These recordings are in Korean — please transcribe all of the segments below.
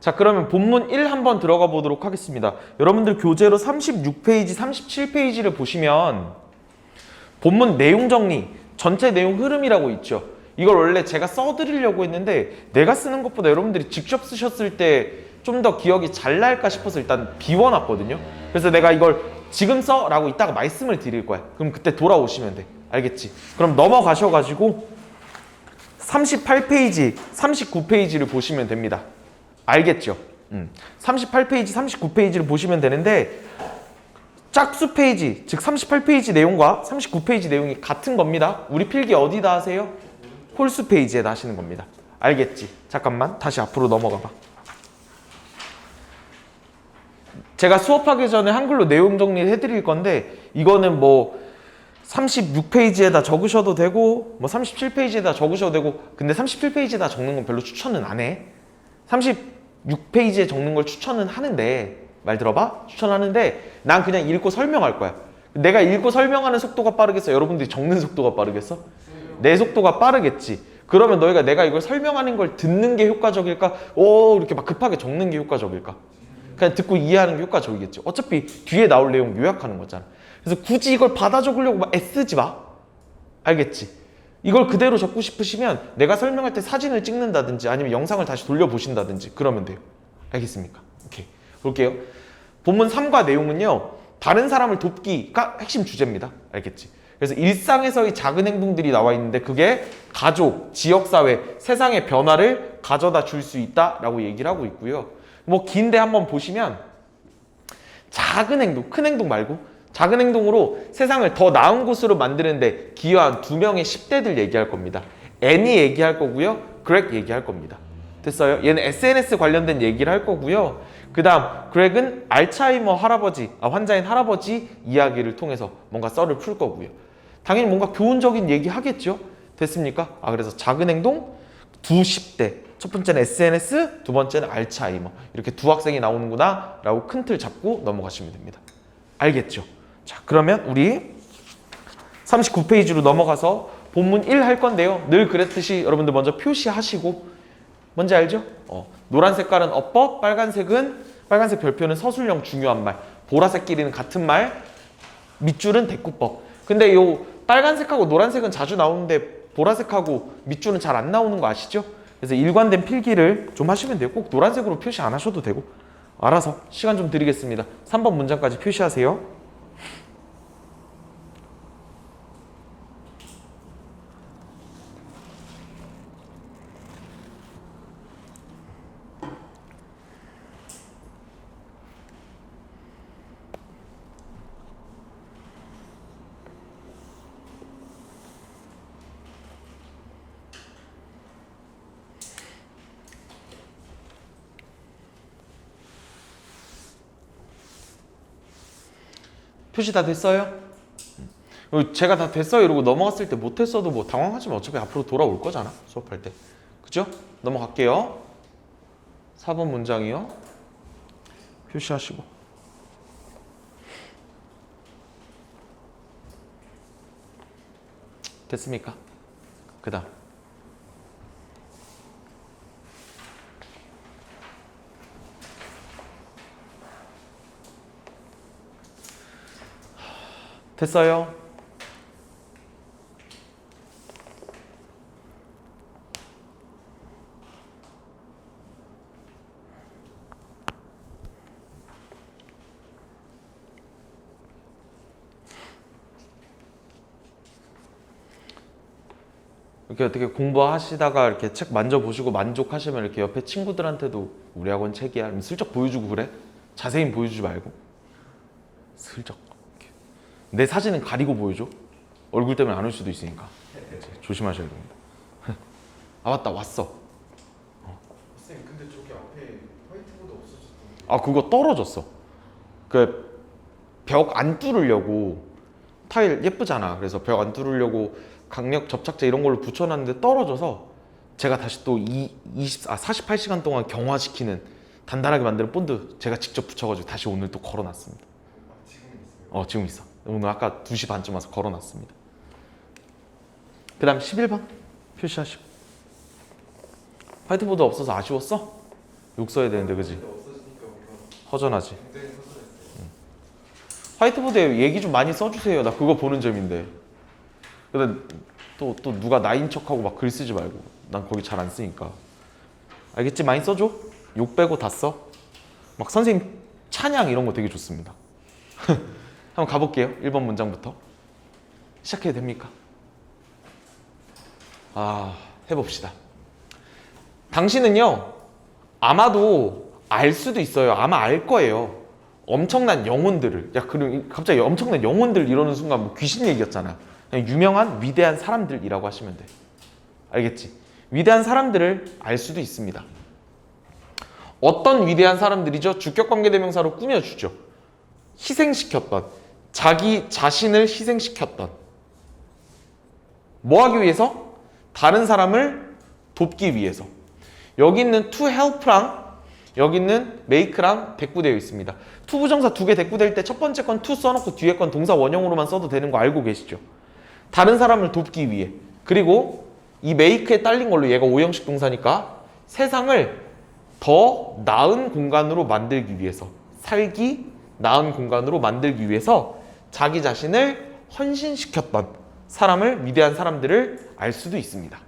자, 그러면 본문 1 한번 들어가 보도록 하겠습니다. 여러분들 교재로 36페이지, 37페이지를 보시면 본문 내용 정리, 전체 내용 흐름이라고 있죠. 이걸 원래 제가 써드리려고 했는데 내가 쓰는 것보다 여러분들이 직접 쓰셨을 때 좀 더 기억이 잘 날까 싶어서 일단 비워놨거든요. 그래서 내가 이걸 지금 써 라고 이따가 말씀을 드릴 거야. 그럼 그때 돌아오시면 돼. 알겠지? 그럼 넘어가셔가지고 38페이지, 39페이지를 보시면 됩니다. 알겠죠? 38페이지, 39페이지를 보시면 되는데 짝수 페이지, 즉 38페이지 내용과 39페이지 내용이 같은 겁니다. 우리 필기 어디다 하세요? 홀수 페이지에다 하시는 겁니다. 알겠지? 잠깐만 다시 앞으로 넘어가 봐. 제가 수업하기 전에 한글로 내용 정리를 해드릴 건데 이거는 뭐 36페이지에다 적으셔도 되고 뭐 37페이지에다 적으셔도 되고 근데 37페이지에다 적는 건 별로 추천은 안 해. 36페이지에 적는 걸 추천은 하는데 말 들어봐? 추천하는데 난 그냥 읽고 설명할 거야. 내가 읽고 설명하는 속도가 빠르겠어? 여러분들이 적는 속도가 빠르겠어? 내 속도가 빠르겠지. 그러면 너희가 내가 이걸 설명하는 걸 듣는 게 효과적일까? 오 이렇게 막 급하게 적는 게 효과적일까? 그냥 듣고 이해하는 게 효과적이겠지. 어차피 뒤에 나올 내용 요약하는 거잖아. 그래서 굳이 이걸 받아 적으려고 막 애쓰지 마. 알겠지? 이걸 그대로 적고 싶으시면 내가 설명할 때 사진을 찍는다든지 아니면 영상을 다시 돌려보신다든지 그러면 돼요. 알겠습니까? 오케이. 볼게요. 본문 3과 내용은요. 다른 사람을 돕기가 핵심 주제입니다. 알겠지? 그래서 일상에서의 작은 행동들이 나와 있는데 그게 가족, 지역사회, 세상의 변화를 가져다 줄 수 있다라고 얘기를 하고 있고요. 뭐 긴데 한번 보시면 작은 행동, 큰 행동 말고 작은 행동으로 세상을 더 나은 곳으로 만드는데 기여한 2명의 10대들 얘기할 겁니다. 애니 얘기할 거고요. 그렉 얘기할 겁니다. 됐어요? 얘는 SNS 관련된 얘기를 할 거고요. 그 다음 그렉은 알츠하이머 할아버지, 환자인 할아버지 이야기를 통해서 뭔가 썰을 풀 거고요. 당연히 뭔가 교훈적인 얘기 하겠죠? 됐습니까? 그래서 작은 행동, 10대. 첫 번째는 SNS, 두 번째는 알츠하이머. 이렇게 두 학생이 나오는구나 라고 큰 틀 잡고 넘어가시면 됩니다. 알겠죠? 자, 그러면 우리 39페이지로 넘어가서 본문 1 할 건데요. 늘 그랬듯이 여러분들 먼저 표시하시고 뭔지 알죠? 노란 색깔은 어법, 빨간색 별표는 서술형 중요한 말, 보라색 길이는 같은 말, 밑줄은 대꾸법. 근데 요 빨간색하고 노란색은 자주 나오는데 보라색하고 밑줄은 잘 안 나오는 거 아시죠? 그래서 일관된 필기를 좀 하시면 돼요. 꼭 노란색으로 표시 안 하셔도 되고 알아서 시간 좀 드리겠습니다. 3번 문장까지 표시하세요. 표시 다 됐어요? 제가 다 됐어요 이러고 넘어갔을 때 못했어도 뭐 당황하지만 어차피 앞으로 돌아올 거잖아 수업할 때. 그죠? 넘어갈게요. 4번 문장이요. 표시하시고 됐습니까? 그 다음 됐어요? 이렇게 어떻게 공부하시다가 이렇게 책 만져보시고 만족하시면 이렇게 옆에 친구들한테도 우리 학원 책이야. 슬쩍 보여주고 그래? 자세히 보여주지 말고 슬쩍 이렇게. 내 사진은 가리고 보여줘. 얼굴 때문에 안 올 수도 있으니까 조심하셔야 됩니다. 맞다 왔어. 쌤 근데 저기 앞에 화이트보드 없어졌던데. 그거 떨어졌어. 그 벽 안 뚫으려고 타일 예쁘잖아. 그래서 벽 안 뚫으려고 강력 접착제 이런 걸로 붙여놨는데 떨어져서 제가 다시 또 48시간 동안 경화시키는 단단하게 만드는 본드 제가 직접 붙여가지고 다시 오늘 또 걸어놨습니다. 지금 있어요? 지금 있어. 오늘 아까 2시 반쯤 와서 걸어놨습니다. 그 다음 11번 표시하시고. 화이트보드 없어서 아쉬웠어? 욕 써야 되는데 그지? 없어지니까 뭔가 허전하지. 굉장히 허전했어요. 화이트보드에 얘기 좀 많이 써주세요. 나 그거 보는 재미인데. 근데 또 누가 나인 척하고 막 글 쓰지 말고. 난 거기 잘 안 쓰니까. 알겠지? 많이 써줘. 욕 빼고 다 써. 막 선생님 찬양 이런 거 되게 좋습니다. 한번 가볼게요. 1번 문장부터. 시작해도 됩니까? 해봅시다. 당신은요, 아마도 알 수도 있어요. 아마 알 거예요. 엄청난 영혼들을. 야, 그럼 갑자기 엄청난 영혼들 이러는 순간 뭐 귀신 얘기였잖아. 그냥 유명한 위대한 사람들이라고 하시면 돼. 알겠지? 위대한 사람들을 알 수도 있습니다. 어떤 위대한 사람들이죠? 주격관계대명사로 꾸며주죠. 희생시켰던, 자기 자신을 희생시켰던. 뭐 하기 위해서? 다른 사람을 돕기 위해서. 여기 있는 to help랑 여기 있는 make랑 대꾸되어 있습니다. to 부정사 두 개 대꾸될 때 첫 번째 건 to 써놓고 뒤에 건 동사 원형으로만 써도 되는 거 알고 계시죠? 다른 사람을 돕기 위해. 그리고 이 make에 딸린 걸로 얘가 오형식 동사니까 세상을 더 나은 공간으로 만들기 위해서, 살기 나은 공간으로 만들기 위해서 자기 자신을 헌신시켰던 사람을, 위대한 사람들을 알 수도 있습니다.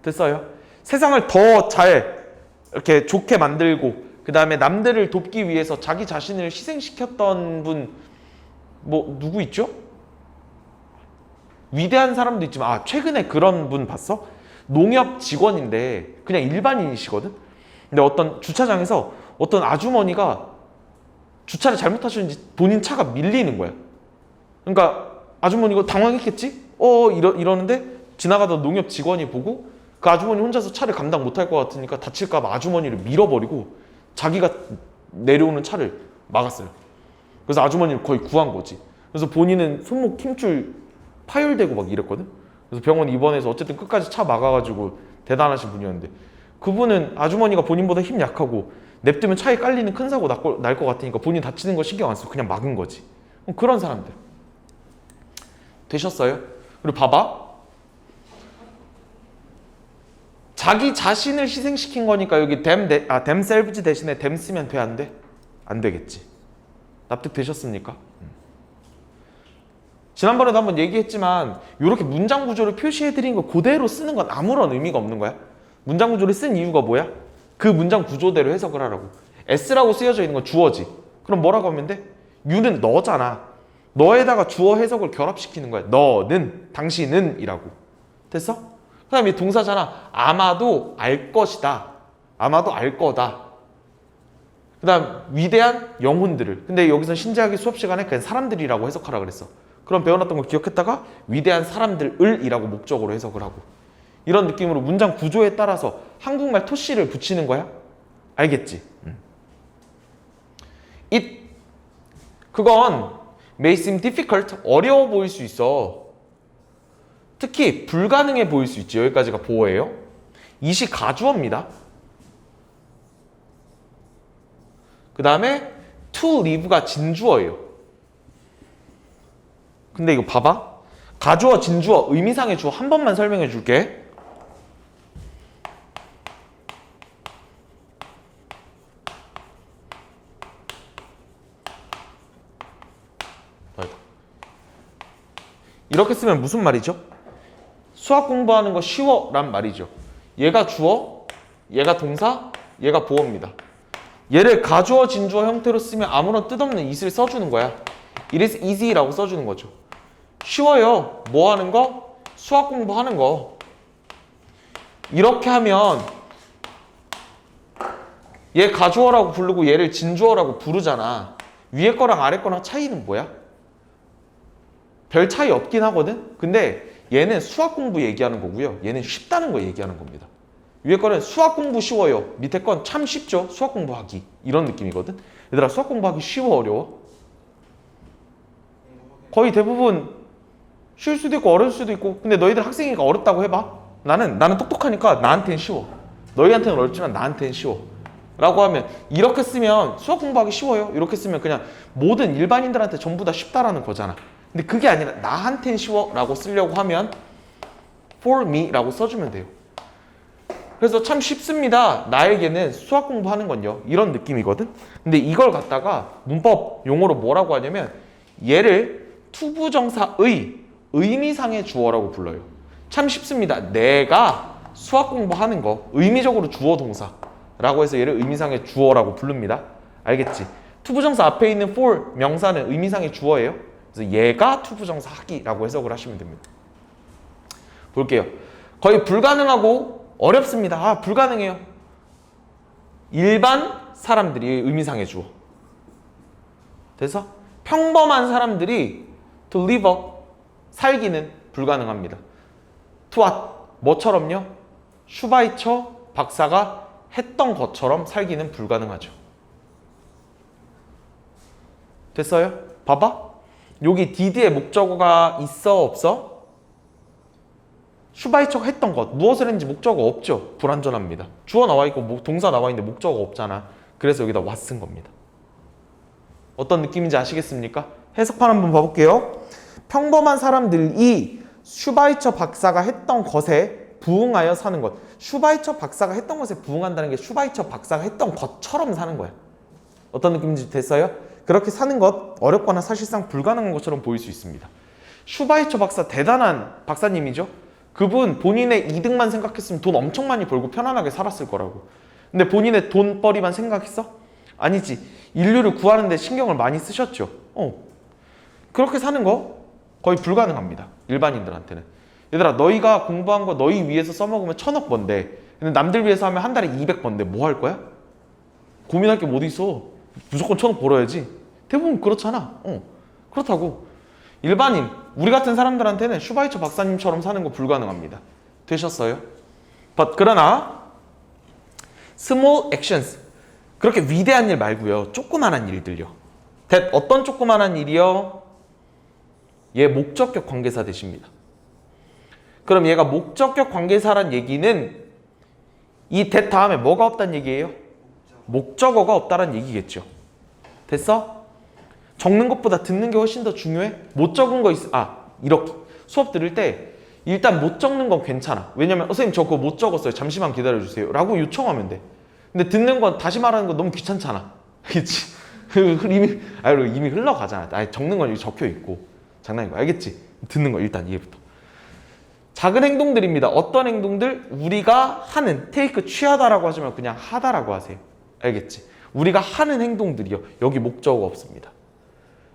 됐어요? 세상을 더 잘 이렇게 좋게 만들고 그 다음에 남들을 돕기 위해서 자기 자신을 희생시켰던 분 뭐 누구 있죠? 위대한 사람도 있지만 최근에 그런 분 봤어? 농협 직원인데 그냥 일반인이시거든? 근데 어떤 주차장에서 어떤 아주머니가 주차를 잘못하셨는지 본인 차가 밀리는 거야. 그러니까 아주머니가 당황했겠지? 이러는데 지나가던 농협 직원이 보고 그 아주머니 혼자서 차를 감당 못할 것 같으니까 다칠까 봐 아주머니를 밀어버리고 자기가 내려오는 차를 막았어요. 그래서 아주머니를 거의 구한 거지. 그래서 본인은 손목 힘줄 파열되고 막 이랬거든. 그래서 병원 입원해서 어쨌든 끝까지 차 막아가지고 대단하신 분이었는데 그분은 아주머니가 본인보다 힘 약하고 냅두면 차에 깔리는 큰 사고 날 것 같으니까 본인 다치는 거 신경 안 쓰고 그냥 막은 거지. 그런 사람들. 되셨어요? 그리고 봐봐. 자기 자신을 희생시킨 거니까 여기 themselves 대신에 them 쓰면 돼, 안 돼? 안 되겠지. 납득되셨습니까? 지난번에도 한번 얘기했지만 이렇게 문장 구조를 표시해드린 거 그대로 쓰는 건 아무런 의미가 없는 거야. 문장 구조를 쓴 이유가 뭐야? 그 문장 구조대로 해석을 하라고. S라고 쓰여져 있는 건 주어지. 그럼 뭐라고 하면 돼? You는 너잖아. 너에다가 주어 해석을 결합시키는 거야. 너는, 당신은 이라고. 됐어? 그 다음에 동사잖아. 아마도 알 것이다. 아마도 알 거다. 그 다음 위대한 영혼들을. 근데 여기서 신재학의 수업 시간에 그냥 사람들이라고 해석하라 그랬어. 그럼 배워놨던 거 기억했다가 위대한 사람들을 이라고 목적으로 해석을 하고. 이런 느낌으로 문장 구조에 따라서 한국말 토씨를 붙이는 거야. 알겠지? 그건 may seem difficult, 어려워 보일 수 있어. 특히 불가능해 보일 수 있지. 여기까지가 보어예요. it이 가주어입니다. 그 다음에 to live가 진주어예요. 근데 이거 봐봐. 가주어, 진주어, 의미상의 주어 한 번만 설명해 줄게. 이렇게 쓰면 무슨 말이죠? 수학 공부하는 거 쉬워 란 말이죠. 얘가 주어, 얘가 동사, 얘가 보어입니다. 얘를 가주어, 진주어 형태로 쓰면 아무런 뜻없는 it을 써주는 거야. It is easy라고 써주는 거죠. 쉬워요. 뭐 하는 거? 수학 공부하는 거. 이렇게 하면 얘 가주어라고 부르고 얘를 진주어라고 부르잖아. 위에 거랑 아래 거랑 차이는 뭐야? 별 차이 없긴 하거든? 근데 얘는 수학 공부 얘기하는 거고요. 얘는 쉽다는 거 얘기하는 겁니다. 위에 거는 수학 공부 쉬워요. 밑에 건 참 쉽죠? 수학 공부하기. 이런 느낌이거든? 얘들아, 수학 공부하기 쉬워, 어려워? 거의 대부분 쉬울 수도 있고 어려울 수도 있고. 근데 너희들 학생이니까 어렵다고 해봐. 나는 똑똑하니까 나한테는 쉬워. 너희한테는 어렵지만 나한테는 쉬워. 라고 하면 이렇게 쓰면 수학 공부하기 쉬워요. 이렇게 쓰면 그냥 모든 일반인들한테 전부 다 쉽다라는 거잖아. 근데 그게 아니라 나한텐 쉬워 라고 쓰려고 하면 for me 라고 써주면 돼요. 그래서 참 쉽습니다. 나에게는 수학 공부하는 건요. 이런 느낌이거든. 근데 이걸 갖다가 문법 용어로 뭐라고 하냐면 얘를 투부정사의 의미상의 주어라고 불러요. 참 쉽습니다. 내가 수학 공부하는 거 의미적으로 주어 동사라고 해서 얘를 의미상의 주어라고 부릅니다. 알겠지? 투부정사 앞에 있는 for 명사는 의미상의 주어예요. 그래서 얘가 투부정사 하기라고 해석을 하시면 됩니다. 볼게요. 거의 불가능하고 어렵습니다. 아, 불가능해요. 일반 사람들이 의미상의 주어. 그래서 평범한 사람들이 to live up, 살기는 불가능합니다. to what? 뭐처럼요? 슈바이처 박사가 했던 것처럼 살기는 불가능하죠. 됐어요? 봐봐. 여기 did의 목적어가 있어 없어? 슈바이처가 했던 것, 무엇을 했는지 목적어 없죠. 불완전합니다. 주어 나와 있고 동사 나와 있는데 목적어 없잖아. 그래서 여기다 what 쓴 겁니다. 어떤 느낌인지 아시겠습니까? 해석판 한번 봐볼게요. 평범한 사람들이 슈바이처 박사가 했던 것에 부응하여 사는 것. 슈바이처 박사가 했던 것에 부응한다는 게 슈바이처 박사가 했던 것처럼 사는 거야. 어떤 느낌인지 됐어요? 그렇게 사는 것 어렵거나 사실상 불가능한 것처럼 보일 수 있습니다. 슈바이처 박사 대단한 박사님이죠. 그분 본인의 이득만 생각했으면 돈 엄청 많이 벌고 편안하게 살았을 거라고. 근데 본인의 돈벌이만 생각했어? 아니지. 인류를 구하는 데 신경을 많이 쓰셨죠. 그렇게 사는 거 거의 불가능합니다. 일반인들한테는. 얘들아, 너희가 공부한 거 너희 위해서 써먹으면 1000억 번데, 근데 남들 위해서 하면 한 달에 200 번데 뭐 할 거야? 고민할 게 뭐 어디 있어. 무조건 1000억 벌어야지. 대부분 그렇잖아. 그렇다고. 일반인, 우리 같은 사람들한테는 슈바이처 박사님처럼 사는 거 불가능합니다. 되셨어요? 그러나 small actions, 그렇게 위대한 일 말고요. 조그만한 일들요. 어떤 조그만한 일이요? 얘 목적격 관계사 되십니다. 그럼 얘가 목적격 관계사란 얘기는 이 that 다음에 뭐가 없다는 얘기예요? 목적어가 없다는 얘기겠죠. 됐어? 적는 것보다 듣는 게 훨씬 더 중요해? 못 적은 거 이렇게 수업 들을 때 일단 못 적는 건 괜찮아. 왜냐면 선생님 저 그거 못 적었어요. 잠시만 기다려주세요 라고 요청하면 돼. 근데 듣는 건 다시 말하는 건 너무 귀찮잖아. 그치? 이미 흘러가잖아. 적는 건 여기 적혀 있고. 장난인 거 알겠지? 듣는 거 일단 이해부터. 작은 행동들입니다. 어떤 행동들? 우리가 하는, take 취하다라고 하시면 그냥 하다라고 하세요. 알겠지? 우리가 하는 행동들이요. 여기 목적어가 없습니다.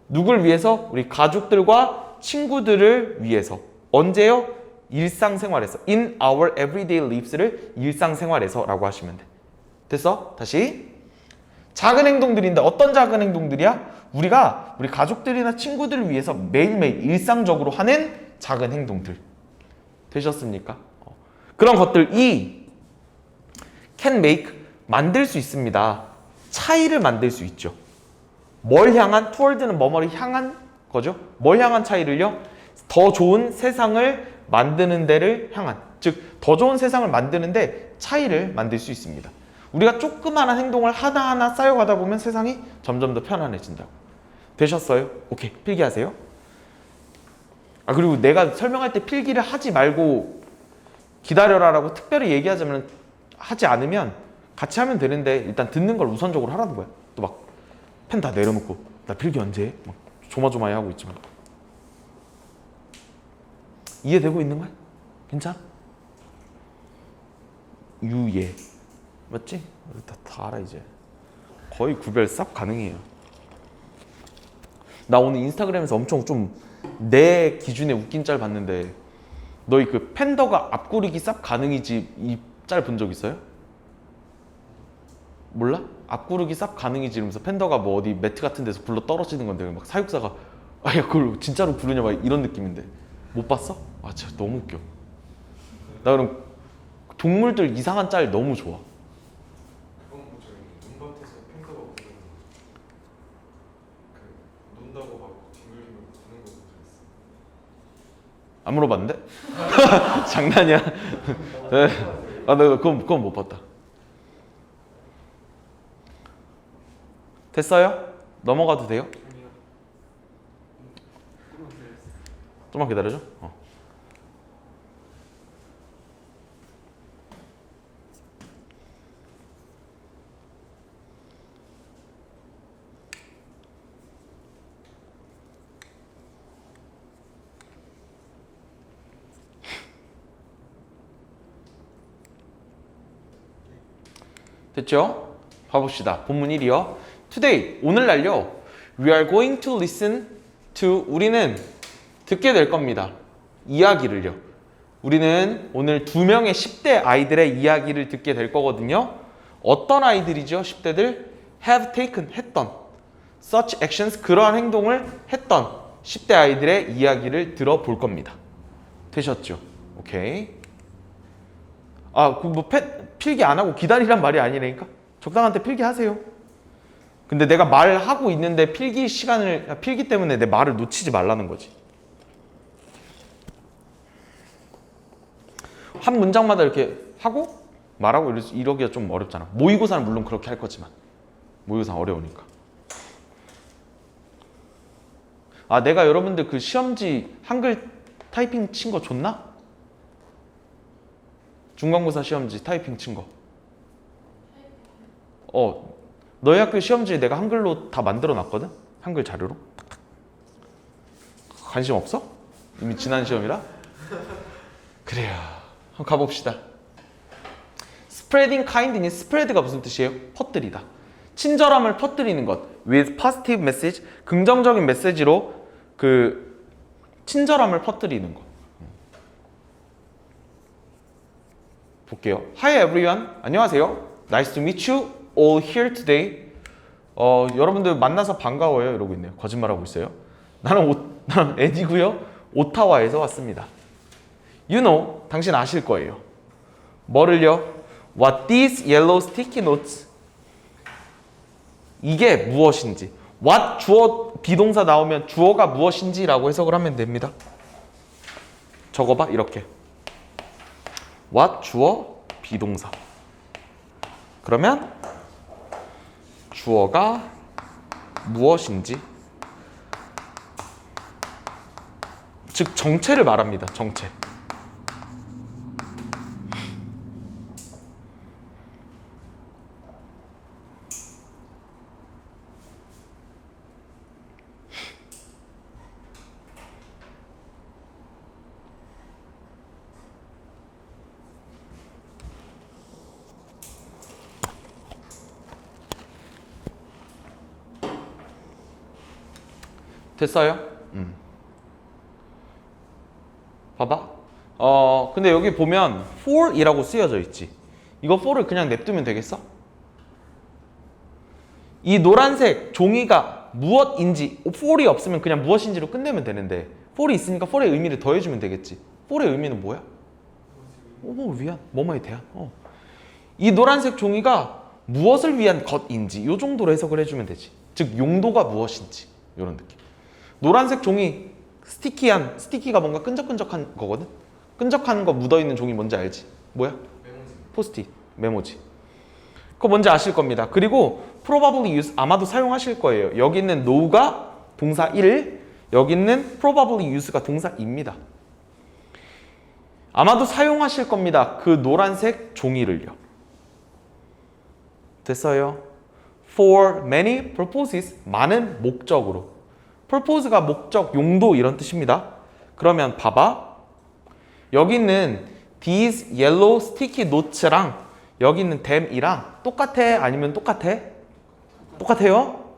누굴 위해서? 우리 가족들과 친구들을 위해서. 언제요? 일상생활에서. In our everyday lives를 일상생활에서 라고 하시면 돼. 됐어? 다시. 작은 행동들인데 어떤 작은 행동들이야? 우리가 우리 가족들이나 친구들을 위해서 매일매일 일상적으로 하는 작은 행동들. 되셨습니까? 그런 것들이 can make, 만들 수 있습니다. 차이를 만들 수 있죠. 뭘 향한? toward는 뭐뭐를 향한 거죠. 뭘 향한 차이를요? 더 좋은 세상을 만드는 데를 향한, 즉 더 좋은 세상을 만드는데 차이를 만들 수 있습니다. 우리가 조그마한 행동을 하나하나 쌓여가다 보면 세상이 점점 더 편안해진다고. 되셨어요? 오케이, 필기하세요. 그리고 내가 설명할 때 필기를 하지 말고 기다려라라고 특별히 얘기하자면 하지 않으면 같이 하면 되는데 일단 듣는 걸 우선적으로 하라는 거야. 또 막 펜 다 내려놓고 나 필기 언제 해? 막 조마조마해 하고 있지만 이해되고 있는 거야? 괜찮아? 유예 맞지? 다 알아 이제. 거의 구별 싹 가능해요. 나 오늘 인스타그램에서 엄청 좀 내 기준에 웃긴 짤 봤는데 너희 그 팬더가 앞구르기 쌉 가능이지 이 짤 본 적 있어요? 몰라? 앞구르기 쌉 가능이지 이러면서 팬더가 뭐 어디 매트 같은 데서 굴러 떨어지는 건데 막 사육사가 야 그걸 진짜로 부르냐 막 이런 느낌인데 못 봤어? 진짜 너무 웃겨. 나 그럼 동물들 이상한 짤 너무 좋아. 그건 뭐 저기 눈밭에서 팬더가 오면 그 논다고 막 뒹굴뒹굴 부는 거 본 적 있어. 안 물어봤는데? 장난이야. 네. 내가 그건 못 봤다. 됐어요? 넘어가도 돼요? 좀만 기다려줘. 됐죠? 봐봅시다. 본문 1이요. Today, 오늘날요. We are going to listen to, 우리는 듣게 될 겁니다. 이야기를요. 우리는 오늘 2명의 10대 아이들의 이야기를 듣게 될 거거든요. 어떤 아이들이죠? 10대들? have taken, 했던. such actions, 그러한 행동을 했던 10대 아이들의 이야기를 들어볼 겁니다. 되셨죠? 오케이. 아, 그 뭐 필기 안 하고 기다리란 말이 아니라니까? 적당한 때 필기 하세요. 근데 내가 말하고 있는데 필기 때문에 내 말을 놓치지 말라는 거지. 한 문장마다 이렇게 하고 말하고 이러기가 좀 어렵잖아. 모의고사는 물론 그렇게 할 거지만 모의고사 어려우니까. 아, 내가 여러분들 그 시험지 한글 타이핑 친 거 줬나? 중간고사 시험지 타이핑 친 거. 너희 학교 시험지 내가 한글로 다 만들어 놨거든? 한글 자료로. 관심 없어? 이미 지난 시험이라? 그래요. 한번 가봅시다. Spreading kindness, spread가 무슨 뜻이에요? 퍼뜨리다. 친절함을 퍼뜨리는 것. With positive message, 긍정적인 메시지로 그 친절함을 퍼뜨리는 것. 볼게요. Hi everyone. 안녕하세요. Nice to meet you all here today. 여러분들 만나서 반가워요. 이러고 있네요. 거짓말하고 있어요. 나는 에디고요. 오타와에서 왔습니다. You know, 당신 아실 거예요. 뭐를요? What these yellow sticky notes, 이게 무엇인지. What 주어 비동사 나오면 주어가 무엇인지라고 해석을 하면 됩니다. 적어봐 이렇게. What 주어 비동사. 그러면 주어가 무엇인지, 즉 정체를 말합니다. 정체. 됐어요? 봐봐. 근데 여기 보면 for이라고 쓰여져 있지. 이거 for를 그냥 냅두면 되겠어? 이 노란색 종이가 무엇인지, for이 없으면 그냥 무엇인지로 끝내면 되는데 for이 있으니까 for의 의미를 더해주면 되겠지. for의 의미는 뭐야? 위한, 뭐뭐에 대한. 이 노란색 종이가 무엇을 위한 것인지 이 정도로 해석을 해주면 되지. 즉 용도가 무엇인지 이런 느낌. 노란색 종이 스티키가 뭔가 끈적끈적한 거거든? 끈적한 거 묻어있는 종이 뭔지 알지? 뭐야? 메모지. 포스트잇, 메모지. 그거 뭔지 아실 겁니다. 그리고 probably use, 아마도 사용하실 거예요. 여기 있는 know가 동사 1, 여기 있는 probably use가 동사 2입니다. 아마도 사용하실 겁니다. 그 노란색 종이를요. 됐어요? For many purposes, 많은 목적으로. purpose가 목적, 용도 이런 뜻입니다. 그러면 봐봐. 여기 있는 these yellow sticky notes랑 여기 있는 them이랑 똑같아? 아니면 똑같아? 똑같아요?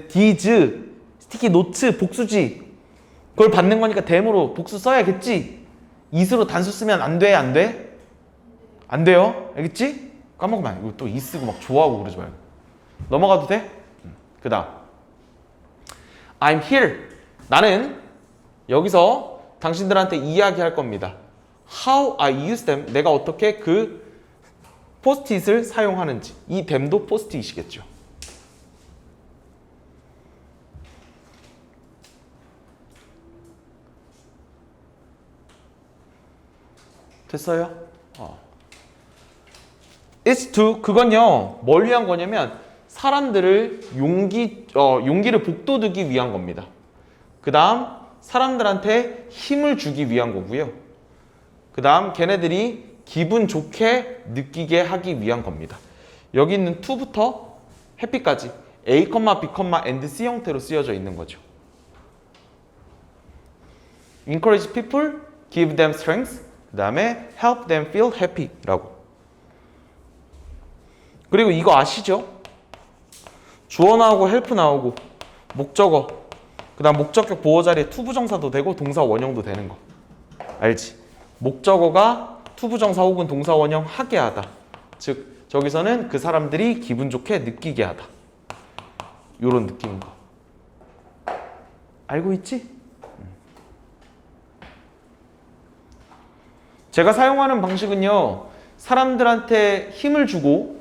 these sticky notes 복수지. 그걸 받는 거니까 them으로 복수 써야겠지? is로 단수 쓰면 안 돼? 안 돼? 안 돼요? 알겠지? 까먹으면 안 돼. 이거 또 is 쓰고 막 좋아하고 그러지 말고. 넘어가도 돼? 그 다음 I'm here. 나는 여기서 당신들한테 이야기할 겁니다. How I use them. 내가 어떻게 그 포스트잇을 사용하는지. 이 them도 포스트잇이겠죠. 됐어요? It's to, 그건요 뭘 위한 거냐면 사람들을 용기를 북돋우기 위한 겁니다. 그 다음 사람들한테 힘을 주기 위한 거고요. 그 다음 걔네들이 기분 좋게 느끼게 하기 위한 겁니다. 여기 있는 to부터 happy까지 A, B, and C 형태로 쓰여져 있는 거죠. encourage people, give them strength, 그 다음에 help them feel happy 라고. 그리고 이거 아시죠? 주어 나오고 헬프 나오고 목적어 그 다음 목적격 보호 자리에 투부정사도 되고 동사 원형도 되는 거 알지? 목적어가 투부정사 혹은 동사 원형 하게 하다 즉 저기서는 그 사람들이 기분 좋게 느끼게 하다 요런 느낌인 거 알고 있지? 제가 사용하는 방식은요 사람들한테 힘을 주고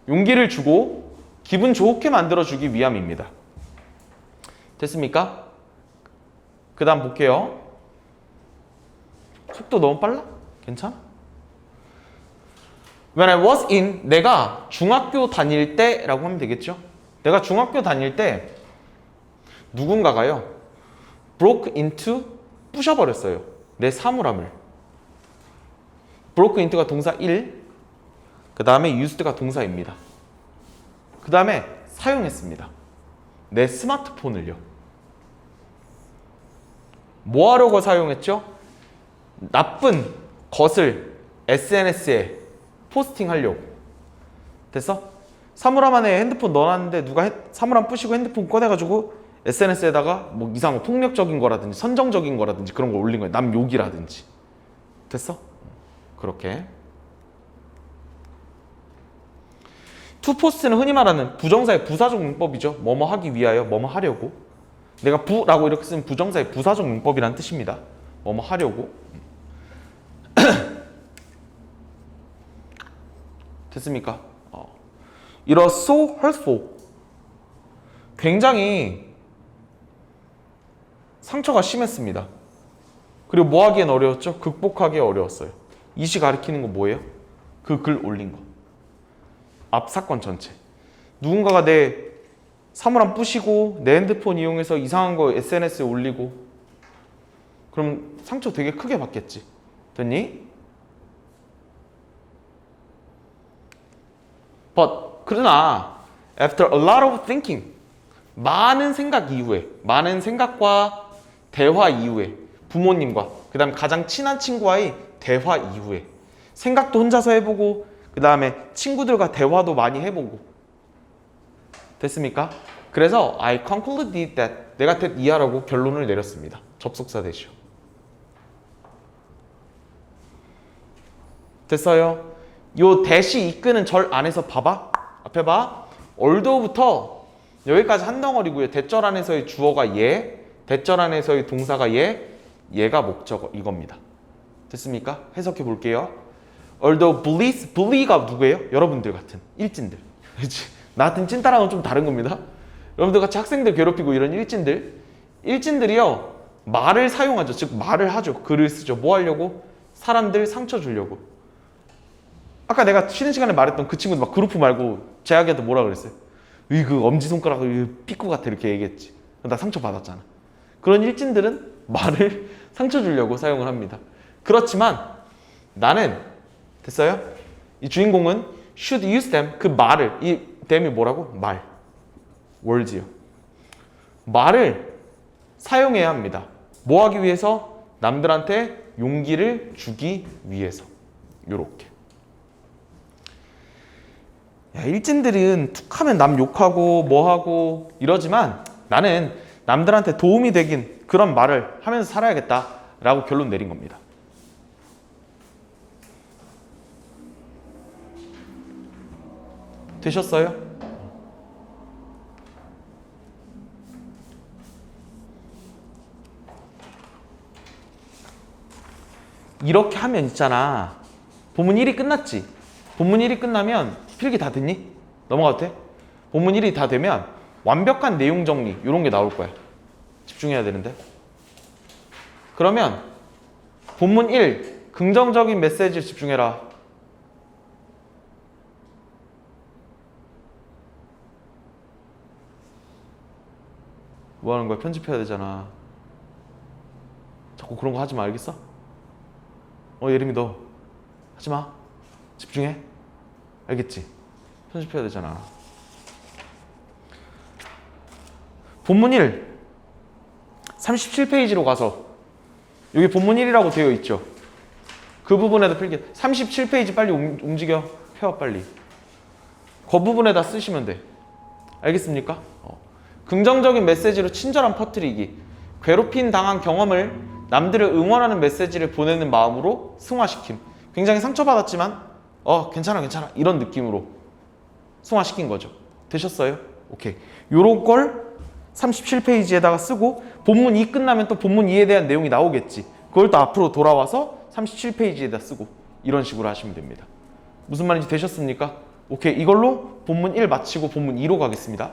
용기를 주고 기분 좋게 만들어주기 위함입니다. 됐습니까? 그 다음 볼게요. 속도 너무 빨라? 괜찮아? When I was in, 내가 중학교 다닐 때 라고 하면 되겠죠? 내가 중학교 다닐 때 누군가가요 broke into, 부셔버렸어요. 내 사물함을. broke into가 동사 1, 그 다음에 used가 동사입니다. 그 다음에 사용했습니다. 내 스마트폰을요. 뭐 하려고 사용했죠? 나쁜 것을 SNS에 포스팅하려고. 됐어? 사물함 안에 핸드폰 넣어놨는데 누가 사물함 부시고 핸드폰 꺼내가지고 SNS에다가 뭐 이상한 폭력적인 거라든지 선정적인 거라든지 그런 걸 올린 거야. 남 욕이라든지. 됐어? 그렇게. 투포스트는 흔히 말하는 부정사의 부사적 문법이죠. 뭐뭐 하기 위하여, 뭐뭐 하려고. 내가 부라고 이렇게 쓰면 부정사의 부사적 문법이라는 뜻입니다. 뭐뭐 하려고. 됐습니까? It was so hurtful. 굉장히 상처가 심했습니다. 그리고 뭐 하기엔 어려웠죠? 극복하기 어려웠어요. 이 시 가리키는 건 뭐예요? 그 글 올린 거. 앞 사건 전체. 누군가가 내 사물함 부시고 내 핸드폰 이용해서 이상한 거 SNS에 올리고 그럼 상처 되게 크게 받겠지. 됐니? But 그러나 after a lot of thinking 많은 생각 이후에 많은 생각과 대화 이후에 부모님과 그 다음 가장 친한 친구와의 대화 이후에 생각도 혼자서 해보고 그 다음에 친구들과 대화도 많이 해보고 됐습니까? 그래서 I concluded that 내가 that 이하라고 결론을 내렸습니다. 접속사 대시요. 됐어요? 요 대시 이끄는 절 안에서 봐봐. 앞에 봐. 얼도부터 여기까지 한 덩어리고요. 대절 안에서의 주어가 얘, 대절 안에서의 동사가 얘가 목적어 이겁니다. 됐습니까? 해석해 볼게요. Although bully가 누구예요? 여러분들 같은 일진들. 그렇지? 나 같은 찐따랑은 좀 다른 겁니다. 여러분들 같이 학생들 괴롭히고 이런 일진들이요 말을 사용하죠. 즉 말을 하죠. 글을 쓰죠. 뭐 하려고? 사람들 상처 주려고. 아까 내가 쉬는 시간에 말했던 그 친구도 막 그룹프 말고 재학이한테 뭐라 그랬어요? 그 엄지손가락을 삐꾸 같아 이렇게 얘기했지. 나 상처 받았잖아. 그런 일진들은 말을 상처 주려고 사용을 합니다. 그렇지만 나는 됐어요? 이 주인공은 should use them 그 말을 이 them이 뭐라고? 말 words요. 말을 사용해야 합니다. 뭐 하기 위해서? 남들한테 용기를 주기 위해서. 요렇게. 야, 일진들은 툭하면 남 욕하고 뭐하고 이러지만 나는 남들한테 도움이 되긴 그런 말을 하면서 살아야겠다라고 결론 내린 겁니다. 되셨어요? 이렇게 하면 있잖아. 본문 1이 끝났지? 본문 1이 끝나면 필기 다 됐니? 넘어가도 돼? 본문 1이 다 되면 완벽한 내용 정리 이런 게 나올 거야. 집중해야 되는데. 그러면 본문 1 긍정적인 메시지를 집중해라. 뭐 하는 거야? 편집해야 되잖아. 자꾸 그런 거 하지 마. 알겠어? 예림이 너 하지 마. 집중해. 알겠지? 편집해야 되잖아. 본문 1 37페이지로 가서 여기 본문 1이라고 되어 있죠. 그 부분에도 필기 37페이지 빨리 움직여. 펴 빨리. 그 부분에다 쓰시면 돼. 알겠습니까? 긍정적인 메시지로 친절한 퍼뜨리기. 괴롭힘 당한 경험을 남들을 응원하는 메시지를 보내는 마음으로 승화시킴. 굉장히 상처받았지만 괜찮아 괜찮아 이런 느낌으로 승화시킨 거죠. 되셨어요? 오케이. 요런 걸 37페이지에다가 쓰고 본문 2 끝나면 또 본문 2에 대한 내용이 나오겠지. 그걸 또 앞으로 돌아와서 37페이지에다 쓰고 이런 식으로 하시면 됩니다. 무슨 말인지 되셨습니까? 오케이. 이걸로 본문 1 마치고 본문 2로 가겠습니다.